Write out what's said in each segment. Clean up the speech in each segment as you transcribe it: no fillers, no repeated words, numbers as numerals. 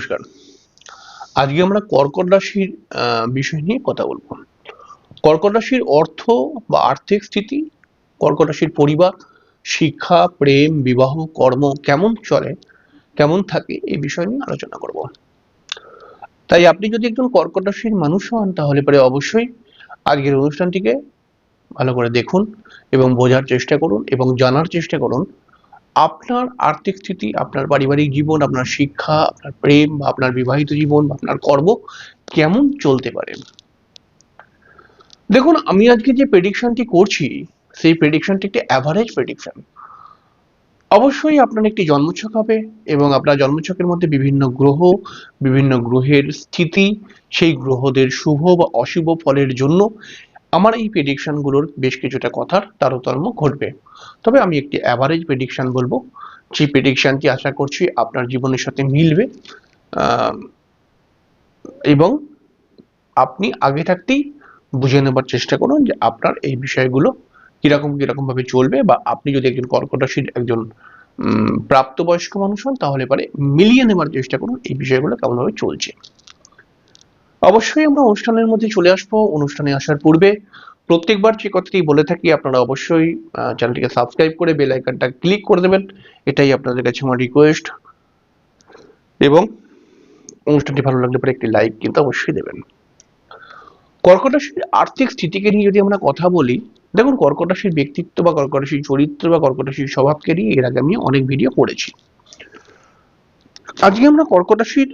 নমস্কার। আজকে আমরা কর্কট রাশির বিষয় নিয়ে কথা বলবো। কর্কট রাশির অর্থ বা আর্থিক স্থিতি, কর্কট রাশির পরিবার, শিক্ষা, প্রেম, বিবাহ, কর্ম কেমন চলে, কেমন থাকে এই বিষয় নিয়ে আলোচনা করব। তাই আপনি যদি একজন কর্কট রাশির মানুষ হন তাহলে পরে অবশ্যই আজকের অনুষ্ঠানটিকে ভালো করে দেখুন এবং বোঝার চেষ্টা করুন এবং জানার চেষ্টা করুন আপনার আর্থিক স্থিতি, আপনার পারিবারিক জীবন, আপনার শিক্ষা, আপনার প্রেম বা আপনার বিবাহিত জীবন বা আপনার কর্ম কেমন চলতে পারে। দেখুন, আমি আজকে যে প্রেডিকশনটি করছি সেই প্রেডিকশনটি একটি অ্যাভারেজ প্রেডিকশন। অবশ্যই আপনার একটি জন্মছক হবে এবং আপনার জন্মছকের মধ্যে বিভিন্ন গ্রহ, বিভিন্ন গ্রহের স্থিতি, সেই গ্রহদের শুভ বা অশুভ ফলের জন্য আমার এই প্রেডিকশনগুলোর বেশ কিছুটা কথার তারতম্য ঘটবে। তবে আমি একটি অ্যাভারেজ প্রেডিকশন বলবো, যে প্রেডিকশনটি আশা করছি আপনার জীবনের সাথে মিলবে এবং আপনি আগে থাকতেই বুঝে নেবার চেষ্টা করুন যে আপনার এই বিষয়গুলো কিরকম কিরকম ভাবে চলবে, বা আপনি যদি একজন কর্কট রাশির একজন প্রাপ্তবয়স্ক মানুষ হন তাহলে পরে মিলিয়ে নেবার চেষ্টা করুন এই বিষয়গুলো কেমন ভাবে চলছে। অবশ্যই আমরা অনুষ্ঠানের মধ্যে চলে আসবো। অনুষ্ঠানে আসার পূর্বে প্রত্যেকবার যে কথাটি বলে থাকি, আপনারা অবশ্যই চ্যানেলটিকে সাবস্ক্রাইব করে বেল আইকনটা ক্লিক করে দেবেন, এটাই আপনাদের কাছে আমার রিকোয়েস্ট। এবং অনুষ্ঠানটি ভালো লাগলে পরে একটি লাইক কিন্তু অবশ্যই দেবেন। কর্কট রাশির আর্থিক স্থিতিকে নিয়ে যদি আমরা কথা বলি, দেখুন, কর্কট রাশির ব্যক্তিত্ব বা কর্কট রাশির চরিত্র বা কর্কট রাশির স্বভাবকে নিয়ে এর আগে আমি অনেক ভিডিও করেছি। আজকে আমরা কর্কট রাশির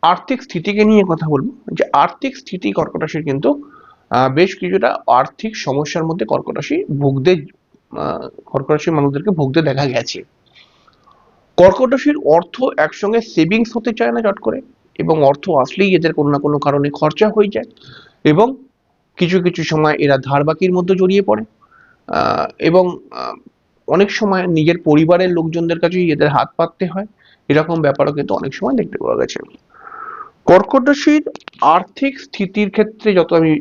আর্থিক স্থিতিকে নিয়ে কথা বলবো, যে আর্থিক স্থিতি কর্কট রাশির কিন্তু বেশ কিছুটা আর্থিক সমস্যার মধ্যে কর্কট রাশি ভুগতে, কর্কট রাশির মানুষদেরকে ভুগতে দেখা গেছে। কর্কট রাশির অর্থ একসঙ্গে সেভিংস হতে চায় না চট করে, এবং অর্থ আসলেই এদের কোনো না কোনো কারণে খরচা হয়ে যায়, এবং কিছু কিছু সময় এরা ধার বাকির মধ্যে জড়িয়ে পড়ে, এবং অনেক সময় নিজের পরিবারের লোকজনদের কাছেই এদের হাত পাততে হয়। এরকম ব্যাপারও কিন্তু অনেক সময় দেখতে পাওয়া গেছে। কর্কট রাশির আর্থিক স্থিতির ক্ষেত্রে যত আমি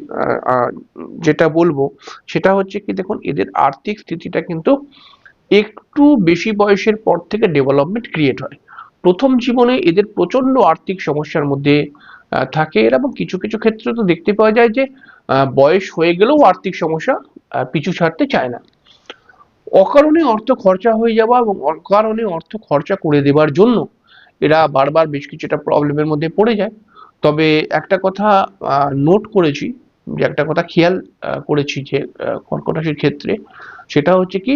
যেটা বলবো সেটা হচ্ছে কি, দেখুন, এদের আর্থিক স্থিতিটা কিন্তু একটু বেশি বয়সের পর থেকে ডেভেলপমেন্ট ক্রিয়েট হয়। প্রথম জীবনে এদের প্রচন্ড আর্থিক সমস্যার মধ্যে থাকে এরা, এবং কিছু কিছু ক্ষেত্রে তো দেখতে পাওয়া যায় যে বয়স হয়ে গেলেও আর্থিক সমস্যা পিছু ছাড়তে চায় না। অকারণে অর্থ খরচা হয়ে যাওয়া এবং অকারণে অর্থ খরচা করে দেবার জন্য এরা বারবার বেশ কিছুটা প্রবলেমের মধ্যে পড়ে যায়। তবে একটা কথা নোট করেছি, যে একটা কথা খেয়াল করেছি, যে কর্কট রাশির ক্ষেত্রে, সেটা হচ্ছে কি,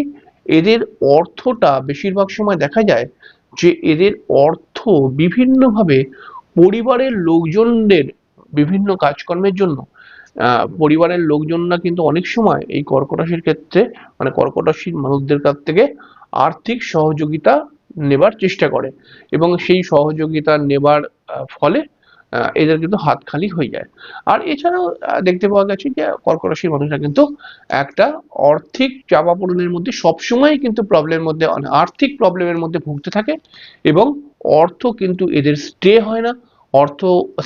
এদের অর্থটা বেশিরভাগ সময় দেখা যায় যে এদের অর্থ বিভিন্নভাবে পরিবারের লোকজনদের বিভিন্ন কাজকর্মের জন্য, পরিবারের লোকজনরা কিন্তু অনেক সময় এই কর্কট রাশির ক্ষেত্রে, মানে কর্কট রাশির মানুষদের কাছ থেকে আর্থিক সহযোগিতা নেবার চেষ্টা করে, এবং সেই সহযোগিতা নেবার ফলে এদের কিন্তু হাত খালি হয়ে যায়। আর এছাড়াও দেখতে পাওয়া গেছে যে কর্কট রাশির মানুষরা কিন্তু একটা আর্থিক চাপাপূরণের মধ্যে সবসময় কিন্তু প্রবলেমের মধ্যে, আর্থিক প্রবলেমের মধ্যে ভুগতে থাকে, এবং অর্থ কিন্তু এদের স্টে হয় না, অর্থ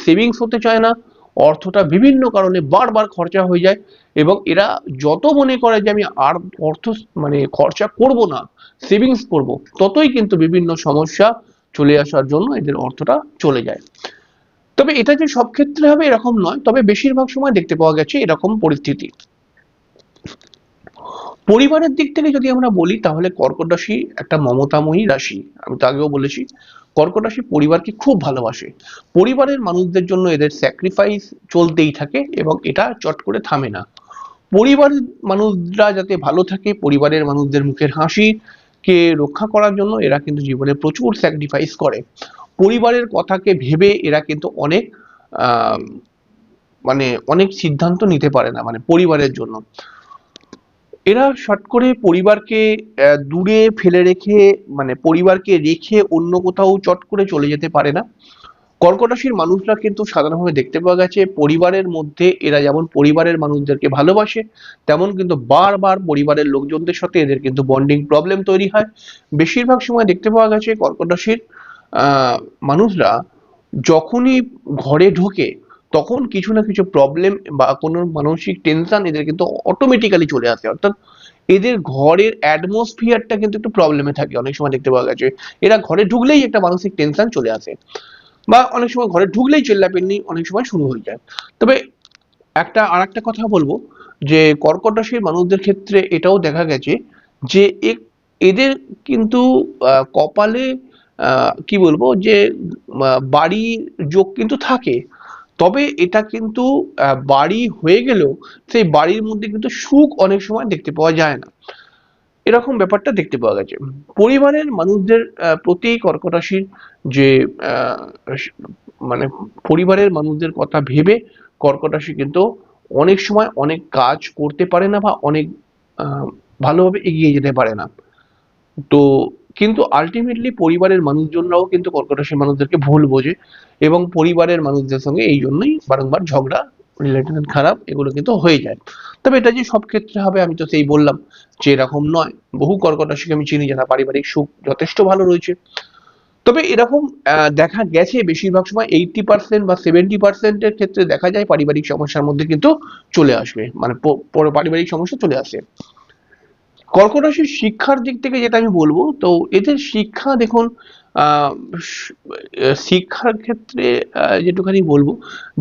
সেভিংস হতে চায় না, অর্থটা বিভিন্ন কারণে বারবার খরচা হয়ে যায়, এবং এরা যত মনে করে যে আমি আর অর্থ মানে খরচা করব না, সেভিংস করব, ততই কিন্তু বিভিন্ন সমস্যা চলে আসার জন্য এদের অর্থটা চলে যায়। তবে এটা যে সব ক্ষেত্রে হবে এরকম নয়, তবে বেশিরভাগ সময় দেখতে পাওয়া গেছে এরকম পরিস্থিতি। পরিবারের দিক থেকে যদি আমরা বলি তাহলে কর্কট রাশি একটা মমতাময়ী রাশি। আমি তো আগেও বলেছি, কর্কট রাশি পরিবারকে খুব ভালোবাসে। পরিবারের মানুষদের জন্য এদের স্যাক্রিফাইস চলতেই থাকে এবং এটা চট করে থামে না। পরিবারের মানুষরা যাতে ভালো থাকে, পরিবারের মানুষদের মুখের হাসিকে রক্ষা করার জন্য এরা কিন্তু জীবনে প্রচুর স্যাক্রিফাইস করে। পরিবারের কথাকে ভেবে এরা কিন্তু অনেক আহ মানে অনেক সিদ্ধান্ত নিতে পারে না, মানে পরিবারের জন্য। এরা শর্ট করে পরিবারকে দূরে ফেলে রেখে, মানে পরিবারকে রেখে অন্য কোথাও চট করে চলে যেতে পারে না। কর্কট রাশির মানুষরা কিন্তু সাধারণভাবে দেখতে পাওয়া গেছে পরিবারের মধ্যে এরা যেমন পরিবারের মানুষদেরকে ভালোবাসে, তেমন কিন্তু বারবার পরিবারের লোকজনদের সাথে এদের কিন্তু বন্ডিং প্রবলেম তৈরি হয়। বেশিরভাগ সময় দেখতে পাওয়া গেছে কর্কট রাশির আহ মানুষরা যখনই ঘরে ঢোকে তখন কিছু না কিছু প্রবলেম বা কোনো মানসিক টেনশন এদের কিন্তু অটোমেটিক্যালি চলে আসে, অর্থাৎ এদের ঘরের অ্যাটমসফিয়ারটা কিন্তু একটু প্রবলেমে থাকে। অনেক সময় দেখতে পাওয়া গেছে এরা ঘরে ঢুকলেই একটা মানসিক টেনশন চলে আসে। বা অনেক সময় ঘরে ঢুকলেই চেল্লাপিল্লি অনেক সময় শুরু হয়ে যায়। তবে আরেকটা কথা বলবো যে কর্কট রাশির মানুষদের ক্ষেত্রে এটাও দেখা গেছে যে এদের কিন্তু কপালে কি বলবো যে বাড়ির যোগ কিন্তু থাকে, তবে এটা কিন্তু বাড়ি হয়ে গেলেও সেই বাড়ির মধ্যে কিন্তু সুখ অনেক সময় দেখতে পাওয়া যায় না, এরকম ব্যাপারটা দেখতে পাওয়া গেছে। পরিবারের মানুষদের প্রতি কর্কট রাশির যে আহ, মানে পরিবারের মানুষদের কথা ভেবে কর্কট রাশি কিন্তু অনেক সময় অনেক কাজ করতে পারে না বা অনেক আহ, ভালোভাবে এগিয়ে যেতে পারে না। তো কিন্তু আলটিমেটলি পরিবারের মানুষজনরাও কিন্তু কর্কট রাশির মানুষদেরকে ভুল বোঝে এবং পরিবারের মানুষদের সঙ্গে এই জন্যই বারংবার ঝগড়া, রিলেশন খারাপ এগুলো কিন্তু হয়ে যায়। তবে এটা যে সব ক্ষেত্রে হবে আমি তো সেই বললাম যে এরকম নয়, বহু কর্কট রাশিকে আমি চিনি যারা পারিবারিক সুখ যথেষ্ট ভালো রয়েছে। তবে এরকম দেখা গেছে বেশিরভাগ সময় 80% বা 70%-এর ক্ষেত্রে দেখা যায় পারিবারিক সমস্যার মধ্যে কিন্তু চলে আসবে, মানে পারিবারিক সমস্যা চলে আসে। কর্কট রাশির শিক্ষার দিক থেকে যেটা আমি বলবো, তো এদের শিক্ষা দেখুন, আহ, স- শিক্ষার ক্ষেত্রে যেটুখানি বলবো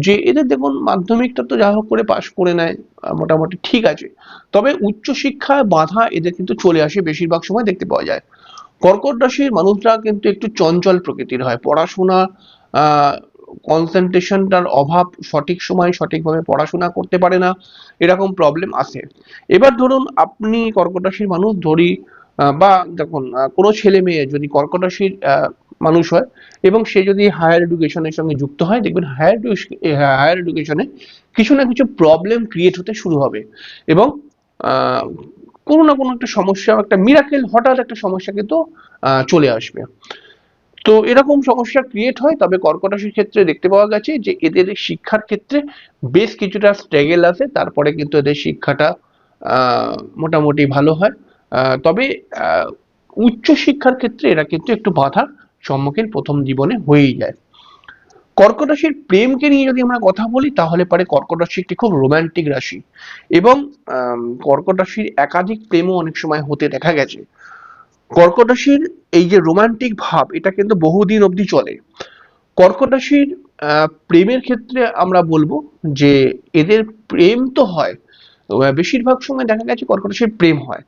যে এদের দেখুন মাধ্যমিকটা তো যা হোক করে পাশ করে নেয়, মোটামুটি ঠিক আছে। তবে উচ্চ শিক্ষায় বাধা এদের কিন্তু চলে আসে বেশিরভাগ সময় দেখতে পাওয়া যায়। কর্কট রাশির মানুষরা কিন্তু একটু চঞ্চল প্রকৃতির হয়, পড়াশোনা আহ কনসেন্ট্রেশনটার অভাব, সঠিক সময়ে সঠিকভাবে পড়াশোনা করতে পারে না, এরকম প্রবলেম আসে। এবার ধরুন আপনি কর্কট রাশির মানুষ ধরি, বা দেখুন কোনো ছেলে মেয়ে যদি কর্কট রাশির মানুষ হয় এবং সে যদি হায়ার এডুকেশনের সঙ্গে যুক্ত হয়, দেখবেন হায়ার এডুকেশনে কিছু না কিছু প্রবলেম ক্রিয়েট হতে শুরু হবে এবং আহ, কোনো না কোনো একটা সমস্যা, একটা মিরাকেল হঠাৎ একটা সমস্যা কিন্তু চলে আসবে। তো এরকম সমস্যা ক্রিয়েট হয়, তবে কর্কট রাশির ক্ষেত্রে দেখতে পাওয়া গেছে যে এদের শিক্ষার ক্ষেত্রে বেশ কিছুটা স্ট্রাগল আছে, তারপরে কিন্তু এদের শিক্ষাটা মোটামুটি ভালো হয়। তবে আহ, উচ্চ শিক্ষার ক্ষেত্রে এরা কিন্তু একটু বাধার সম্মুখীন প্রথম জীবনে হয়েই যায়। কর্কট রাশির প্রেমকে নিয়ে যদি আমরা কথা বলি তাহলে পারে কর্কট রাশি একটি খুব রোমান্টিক রাশি এবং কর্কট রাশির একাধিক প্রেমও অনেক সময় হতে দেখা গেছে। কর্কট রাশির এই যে রোমান্টিক ভাব এটা কিন্তু বহুদিন অবধি চলে। কর্কট রাশির প্রেমের ক্ষেত্রে আমরা বলবো যে এদের প্রেম তো হয়, বেশিরভাগ সময় দেখা গেছে কর্কট রাশির প্রেম হয়,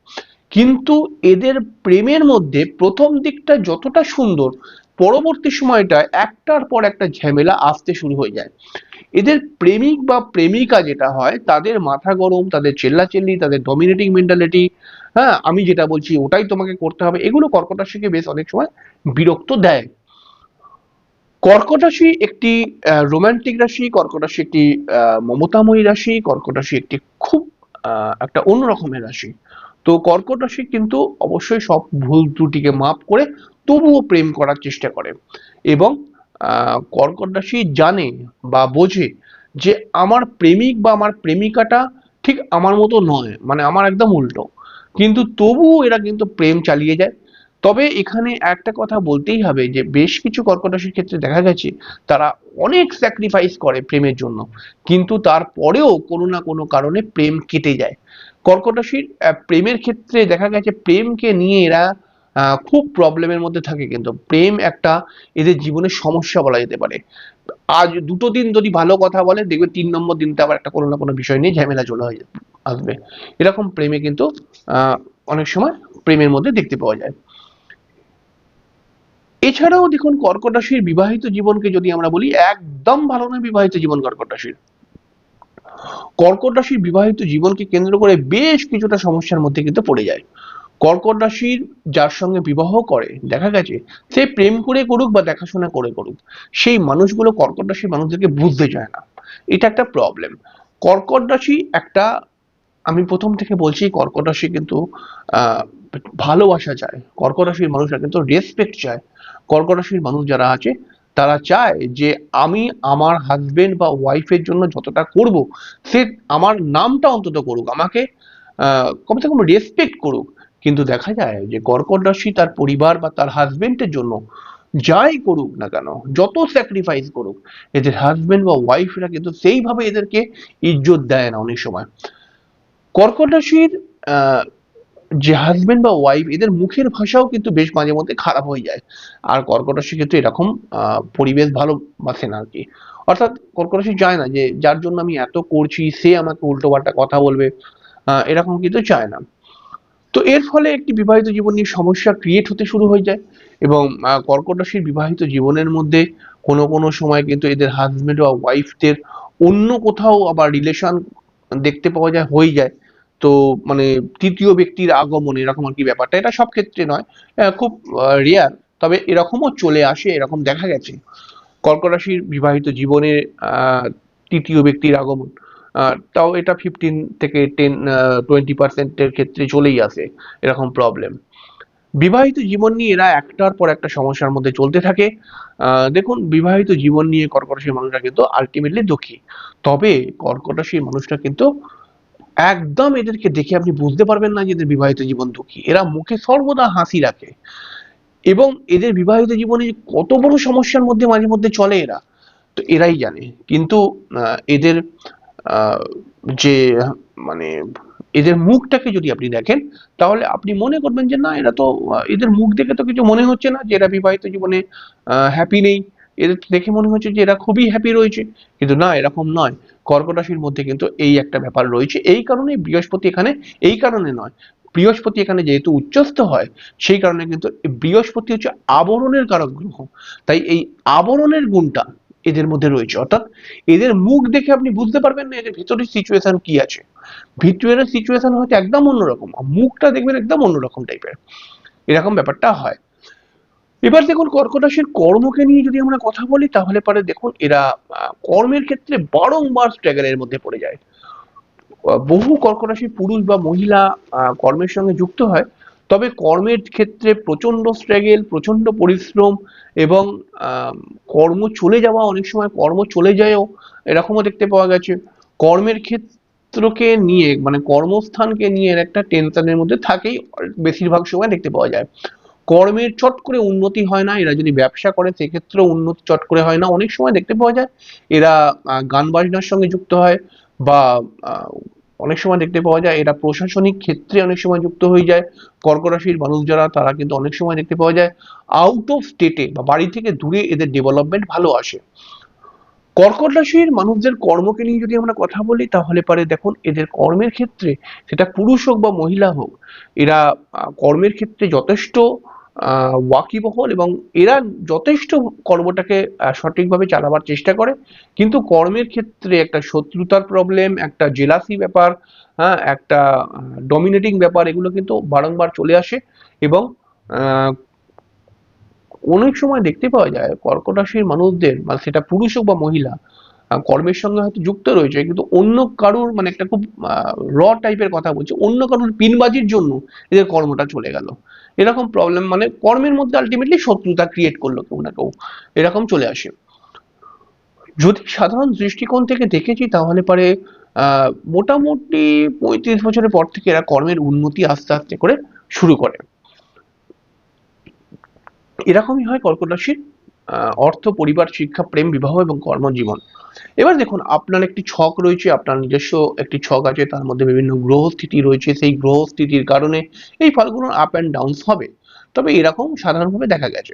কিন্তু এদের প্রেমের মধ্যে প্রথম দিকটা যতটা সুন্দর, পরবর্তী সময়টা একটার পর একটা ঝামেলা আসতে শুরু হয়ে যায়। এদের প্রেমিক বা প্রেমিকা যেটা হয় তাদের মাথা গরম, তাদের চেল্লাচিল্লি, তাদের ডমিনেটিং মেন্টালিটি, হ্যাঁ আমি যেটা বলছি ওটাই তোমাকে করতে হবে, এগুলো কর্কট রাশিকে বেশ অনেক সময় বিরক্ত দেয়। কর্কট রাশি একটি রোমান্টিক রাশি, কর্কট রাশি একটি মমতাময়ী রাশি, কর্কট রাশি একটি খুব একটা অন্য রকমের রাশি। তো কর্কট রাশি কিন্তু অবশ্যই সব ভুল ত্রুটিকে মাপ করে তবুও প্রেম করার চেষ্টা করে এবং কর্কট রাশি জানে বা বোঝে যে আমার প্রেমিক বা আমার প্রেমিকাটা ঠিক আমার মতো নয়, মানে আমার একদম উল্টো, কিন্তু তবুও এরা কিন্তু প্রেম চালিয়ে যায়। তবে এখানে একটা কথা বলতেই হবে যে বেশ কিছু কর্কট রাশির ক্ষেত্রে দেখা গেছে তারা অনেক স্যাক্রিফাইস করে প্রেমের জন্য, কিন্তু তারপরেও কোনো না কোনো কারণে প্রেম কেটে যায়। কর্কট রাশির প্রেমের ক্ষেত্রে দেখা গেছে প্রেমকে নিয়ে এরা খুব প্রবলেমের মধ্যে থাকে, কিন্তু প্রেম একটা এদের জীবনের সমস্যা বলা যেতে পারে। আজ দুটো দিন যদি ভালো কথা বলে দেখবে 3 নম্বর দিনটা আবার একটা কোনো না কোনো বিষয় নিয়ে ঝামেলা চলে হয়ে আসবে। এরকম প্রেমে কিন্তু আহ অনেক সময় প্রেমের মধ্যে দেখতে পাওয়া যায়। এছাড়াও দেখুন কর্কট রাশির বিবাহিত জীবনকে যদি আমরা বলি, একদম ভালো নয় বিবাহিত জীবন কর্কট রাশির। কর্কট রাশির বিবাহিত জীবনকে কেন্দ্র করে বেশ কিছুটা সমস্যার মধ্যে কিন্তু পড়ে যায়। কর্কট রাশির যার সঙ্গে বিবাহ করে দেখা গেছে সে প্রেম করে করুক বা দেখাশোনা করে করুক, সেই মানুষগুলো কর্কট রাশির মানুষদেরকে বুঝতে চায় না, এটা একটা প্রবলেম। কর্কট রাশি একটা, আমি প্রথম থেকে বলছি কর্কট রাশি কিন্তু আহ ভালোবাসা চায়, কর্কট রাশির মানুষরা কিন্তু রেসপেক্ট চায়। কর্কট রাশির মানুষ যারা আছে তারা চায় যে আমি আমার হাজবেন্ড বা ওয়াইফের জন্য যতটা করব, সে আমার নামটা অন্তত করুক, আমাকে কমসে কম রেসপেক্ট করুক। কিন্তু দেখা যায় যে কর্কট রাশি তার পরিবার বা তার হাজবেন্ডের জন্য যাই করুক না কেন, যত স্যাক্রিফাইস করুক, এদের হাজবেন্ড বা ওয়াইফরা কিন্তু সেইভাবে এদেরকে ইজ্জত দেয় না অনেক সময়। কর্কট রাশির যে হাজবেন্ড বা ওয়াইফ এদের মুখের ভাষাও কিন্তু বেশ মাঝে মধ্যে খারাপ হয়ে যায়। আর কর্কট রাশি কিন্তু এরকম পরিবেশ ভালোবাসে না আর কি। অর্থাৎ কর্কট রাশি চায় না যে যার জন্য আমি এত করছি সে আমাকে উল্টোপাল্টা কথা বলবে, এরকম কিন্তু চায় না। তো এর ফলে একটি বিবাহিত জীবন নিয়ে সমস্যা ক্রিয়েট হতে শুরু হয়ে যায়। এবং কর্কট রাশির বিবাহিত জীবনের মধ্যে কোনো কোনো সময় কিন্তু এদের হাজবেন্ড বা ওয়াইফদের অন্য কোথাও আবার রিলেশন দেখতে পাওয়া যায়, হয়ে যায়। তো মানে তৃতীয় ব্যক্তির আগমন এরকম আর কি ব্যাপারটা, এটা সব ক্ষেত্রে নয়, খুব রেয়ার, তবে এরকমও চলে আসে, এরকম দেখা গেছে কর্কট রাশির বিবাহিত জীবনে আহ তৃতীয় ব্যক্তির আগমন। তাও এটা 15 থেকে 20% ক্ষেত্রে চলেই আসে এরকম প্রবলেম। বিবাহিত জীবন নিয়ে এরা একটার পর একটা সমস্যার মধ্যে চলতে থাকে। দেখুন, বিবাহিত জীবন নিয়ে কর্কট রাশির মানুষরা কিন্তু আলটিমেটলি দুঃখী। তবে কর্কট রাশির মানুষরা কিন্তু একদম এদেরকে দেখে আপনি বুঝতে পারবেন না যে এদের বিবাহিত জীবন দুঃখী। এরা মুখে সর্বদা হাসি রাখে এবং এদের বিবাহিত জীবনে কত বড় সমস্যার মধ্যে মাঝে মধ্যে চলে এরা, তো এরাই জানে। কিন্তু এদের আহ, যে মানে এদের মুখটাকে যদি আপনি দেখেন তাহলে আপনি মনে করবেন যে না, এরা তো এদের মুখ দেখে তো কিছু মনে হচ্ছে না যে এরা বিবাহিত জীবনে হ্যাপি নেই। এদের তো দেখে মনে হচ্ছে যে এরা খুবই হ্যাপি রয়েছে, কিন্তু না, এরকম নয়। কর্কট রাশির মধ্যে কিন্তু এই একটা ব্যাপার রয়েছে। এই কারণে বৃহস্পতি এখানে, এই কারণে নয়, বৃহস্পতি এখানে যেহেতু উচ্চস্থ হয় সেই কারণে কিন্তু বৃহস্পতি হচ্ছে আবরণের কারক গ্রহ। তাই এই আবরণের গুণটা এদের মধ্যে রয়েছে। অর্থাৎ এদের মুখ দেখে আপনি বুঝতে পারবেন না এদের ভিতরের সিচুয়েশন কি আছে। ভিতরের সিচুয়েশন হয়তো একদম অন্যরকম, মুখটা দেখবেন একদম অন্যরকম টাইপের, এরকম ব্যাপারটা হয়। এবার দেখুন, কর্কট রাশির কর্মকে নিয়ে যদি আমরা কথা বলি তাহলে পরে দেখুন এরা কর্মের ক্ষেত্রে বারংবার স্ট্রাগলের মধ্যে পড়ে যায়। বহু কর্কট রাশির পুরুষ বা মহিলা কর্মের সঙ্গে যুক্ত হয়, তবে কর্মের ক্ষেত্রে প্রচন্ড স্ট্রাগল, প্রচন্ড পরিশ্রম এবং আহ, কর্ম চলে যাওয়া, অনেক সময় কর্ম চলে যায়ও, এরকমও দেখতে পাওয়া গেছে। কর্মের ক্ষেত্রকে নিয়ে মানে কর্মস্থানকে নিয়ে এর একটা টেনশনের মধ্যে থাকেই বেশিরভাগ সময় দেখতে পাওয়া যায়। কর্মের চট করে উন্নতি হয় না। এরা যদি ব্যবসা করে সেক্ষেত্রেও উন্নতি চট করে হয় না। অনেক সময় দেখতে পাওয়া যায় এরা গান বাজনার সঙ্গে যুক্ত হয়, বা আহ, অনেক সময় দেখতে পাওয়া যায় এরা প্রশাসনিক ক্ষেত্রে অনেক সময় যুক্ত হয়ে যায়। কর্কট রাশির মানুষ যারা, তারা কিন্তু অনেক সময় দেখতে পাওয়া যায় আউট অফ স্টেটে বা বাড়ি থেকে দূরে এদের ডেভেলপমেন্ট ভালো আসে। কর্কট রাশির মানুষদের কর্মকে নিয়ে যদি আমরা কথা বলি তাহলে পারে দেখুন এদের কর্মের ক্ষেত্রে, সেটা পুরুষ হোক বা মহিলা হোক, এরা কর্মের ক্ষেত্রে যথেষ্ট ওয়াকিবহল এবং এরা যথেষ্ট কর্মটাকে সঠিকভাবে চালাবার চেষ্টা করে। কিন্তু কর্মের ক্ষেত্রে একটা শত্রুতার প্রবলেম, একটা জেলাসি ব্যাপার, হ্যাঁ, একটা ডমিনেটিং ব্যাপার, এগুলো কিন্তু বারংবার চলে আসে। এবং আহ, অনেক সময় দেখতে পাওয়া যায় কর্কট রাশির মানুষদের, মানে সেটা পুরুষ হোক বা মহিলা, কর্মের সঙ্গে হয়তো যুক্ত রয়েছে কিন্তু অন্য কারুর, মানে একটা খুব র টাইপের কথা বলছে, অন্য কারুর পিনবাজির জন্য এদের কর্মটা চলে গেল, এরকম প্রবলেম, মানে কর্মের মধ্যে আলটিমেটলি শত্রুতা ক্রিয়েট করলো কেউ না কেউ, এরকম চলে আসে। যদি সাধারণ দৃষ্টিকোণ থেকে দেখেছি তাহলে পারে মোটামুটি 35 বছরের পর থেকে এরা কর্মের উন্নতি আস্তে আস্তে করে শুরু করে। এরকমই হয় কর্কট রাশির অর্থ, পরিবার, শিক্ষা, প্রেম, বিবাহ এবং কর্মজীবন। এবার দেখুন, আপনার একটি ছক রয়েছে, আপনার নিজস্ব একটি ছক আছে, তার মধ্যে বিভিন্ন গ্রহ স্থিতি রয়েছে, সেই গ্রহ স্থিতির কারণে এই ফলগুলো আপ অ্যান্ড ডাউনস হবে। তবে এরকম সাধারণভাবে দেখা গেছে।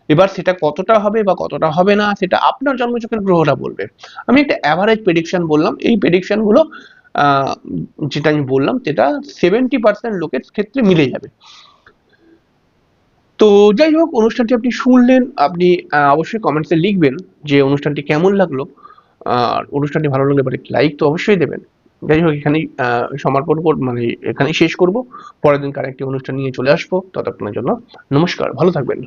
এবার সেটা কতটা হবে বা কতটা হবে না সেটা আপনার জন্মছকের গ্রহরা বলবে। আমি একটা অ্যাভারেজ প্রেডিকশন বললাম, এই প্রেডিকশন গুলো আহ, যেটা আমি বললাম সেটা 70% লোকের ক্ষেত্রে মিলে যাবে। তো যাই হোক, অনুষ্ঠানটি আপনি শুনলেন, আপনি অবশ্যই কমেন্টসে লিখবেন যে অনুষ্ঠানটি কেমন লাগলো। আর অনুষ্ঠানটি ভালো লাগলে এবার লাইক তো অবশ্যই দেবেন। যাই হোক, এখানেই সমর্পণ মানে এখানেই শেষ করব। পরের দিন আরেকটি অনুষ্ঠান নিয়ে চলে আসবো। ততক্ষণের জন্য নমস্কার, ভালো থাকবেন।